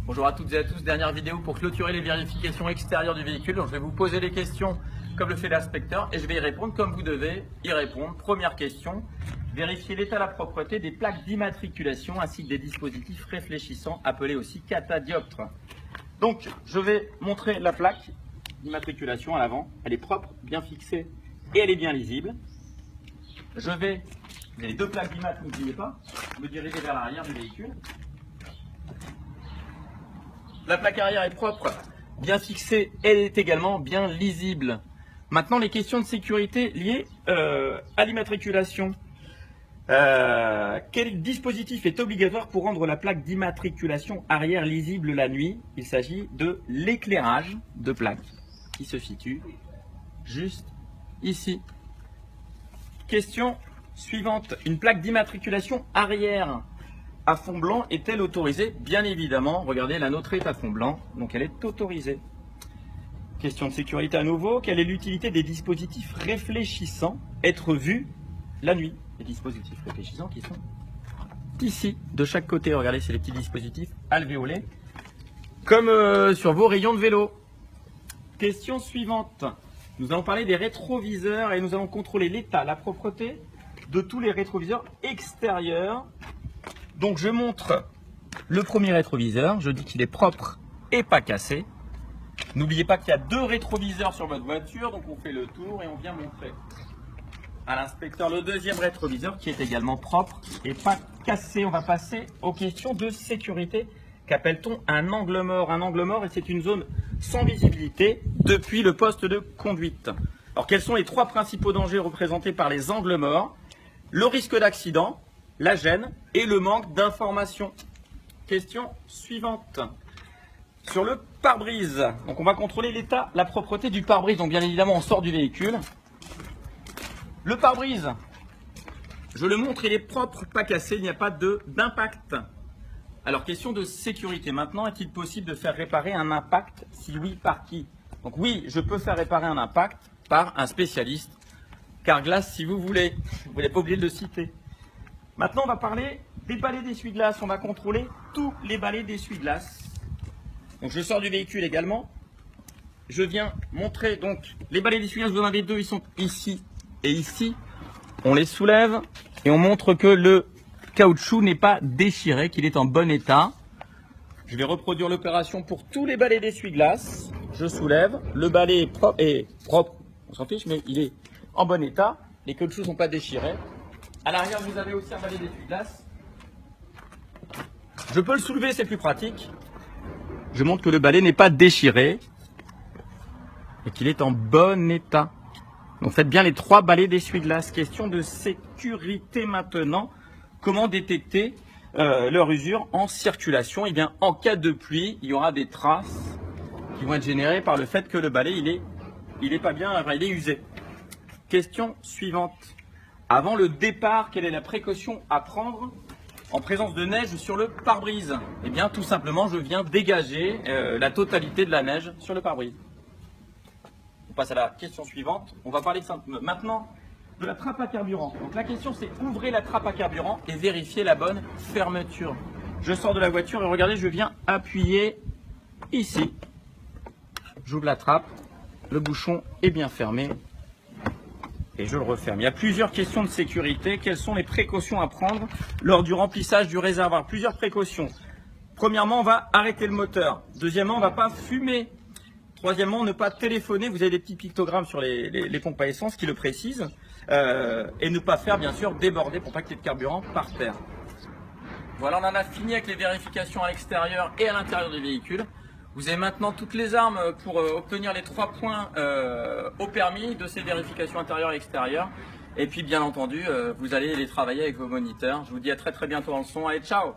Bonjour à toutes et à tous, dernière vidéo pour clôturer les vérifications extérieures du véhicule. Donc, je vais vous poser les questions comme le fait l'inspecteur et je vais y répondre comme vous devez y répondre. Première question, vérifier l'état et la propreté des plaques d'immatriculation ainsi que des dispositifs réfléchissants appelés aussi catadioptres. Donc je vais montrer la plaque d'immatriculation à l'avant, elle est propre, bien fixée et elle est bien lisible. Vous avez les deux plaques d'immat, n'oubliez pas, me diriger vers l'arrière du véhicule. La plaque arrière est propre, bien fixée, elle est également bien lisible. Maintenant, les questions de sécurité liées à l'immatriculation. Quel dispositif est obligatoire pour rendre la plaque d'immatriculation arrière lisible la nuit? Il s'agit de l'éclairage de plaque qui se situe juste ici. Question suivante. Une plaque d'immatriculation arrière à fond blanc est-elle autorisée? Bien évidemment, regardez, la nôtre est à fond blanc, donc elle est autorisée. Question de sécurité à nouveau. Quelle est l'utilité des dispositifs réfléchissants être vus la nuit? Les dispositifs réfléchissants qui sont ici, de chaque côté. Regardez, c'est les petits dispositifs alvéolés, comme sur vos rayons de vélo. Question suivante. Nous allons parler des rétroviseurs et nous allons contrôler l'état, la propreté de tous les rétroviseurs extérieurs. Donc je montre le premier rétroviseur, je dis qu'il est propre et pas cassé. N'oubliez pas qu'il y a deux rétroviseurs sur votre voiture, donc on fait le tour et on vient montrer à l'inspecteur le deuxième rétroviseur qui est également propre et pas cassé. On va passer aux questions de sécurité. Qu'appelle-t-on un angle mort? Un angle mort, et c'est une zone sans visibilité depuis le poste de conduite. Alors quels sont les trois principaux dangers représentés par les angles morts? Le risque d'accident, la gêne et le manque d'information. Question suivante. Sur le pare-brise, donc on va contrôler l'état, la propreté du pare-brise. Donc bien évidemment, on sort du véhicule. Le pare-brise, je le montre, il est propre, pas cassé, il n'y a pas d'impact. Alors question de sécurité maintenant, est-il possible de faire réparer un impact? Si oui, par qui? Donc oui, je peux faire réparer un impact par un spécialiste, Carglass si vous voulez. Vous n'êtes pas obligé de le citer. Maintenant, on va parler des balais d'essuie-glace. On va contrôler tous les balais d'essuie-glace. Donc je sors du véhicule également. Je viens montrer donc les balais d'essuie-glace. Vous en avez deux, ils sont ici et ici. On les soulève et on montre que le caoutchouc n'est pas déchiré, qu'il est en bon état. Je vais reproduire l'opération pour tous les balais d'essuie-glace. Je soulève, le balai est propre, on s'en fiche, mais il est en bon état. Les caoutchoucs ne sont pas déchirés. À l'arrière, vous avez aussi un balai d'essuie-glace. Je peux le soulever, c'est plus pratique. Je montre que le balai n'est pas déchiré et qu'il est en bon état. Donc faites bien les trois balais d'essuie-glace. Question de sécurité maintenant. Comment détecter leur usure en circulation? Eh bien, en cas de pluie, il y aura des traces qui vont être générées par le fait que le balai il est pas bien, enfin, il est usé. Question suivante. Avant le départ, quelle est la précaution à prendre en présence de neige sur le pare-brise? Eh bien, tout simplement, je viens dégager la totalité de la neige sur le pare-brise. On passe à la question suivante. On va parler maintenant de la trappe à carburant. Donc la question, c'est ouvrez la trappe à carburant et vérifiez la bonne fermeture. Je sors de la voiture et regardez, je viens appuyer ici. J'ouvre la trappe, le bouchon est bien fermé et je le referme. Il y a plusieurs questions de sécurité. Quelles sont les précautions à prendre lors du remplissage du réservoir? Plusieurs précautions. Premièrement, on va arrêter le moteur. Deuxièmement, on ne va pas fumer. Troisièmement, ne pas téléphoner. Vous avez des petits pictogrammes sur les pompes à essence qui le précisent. Et ne pas faire, bien sûr, déborder pour pas qu'il y ait de carburant par terre. Voilà, on en a fini avec les vérifications à l'extérieur et à l'intérieur du véhicule. Vous avez maintenant toutes les armes pour obtenir les 3 points au permis de ces vérifications intérieures et extérieures. Et puis, bien entendu, vous allez les travailler avec vos moniteurs. Je vous dis à très bientôt dans le son. Allez, ciao!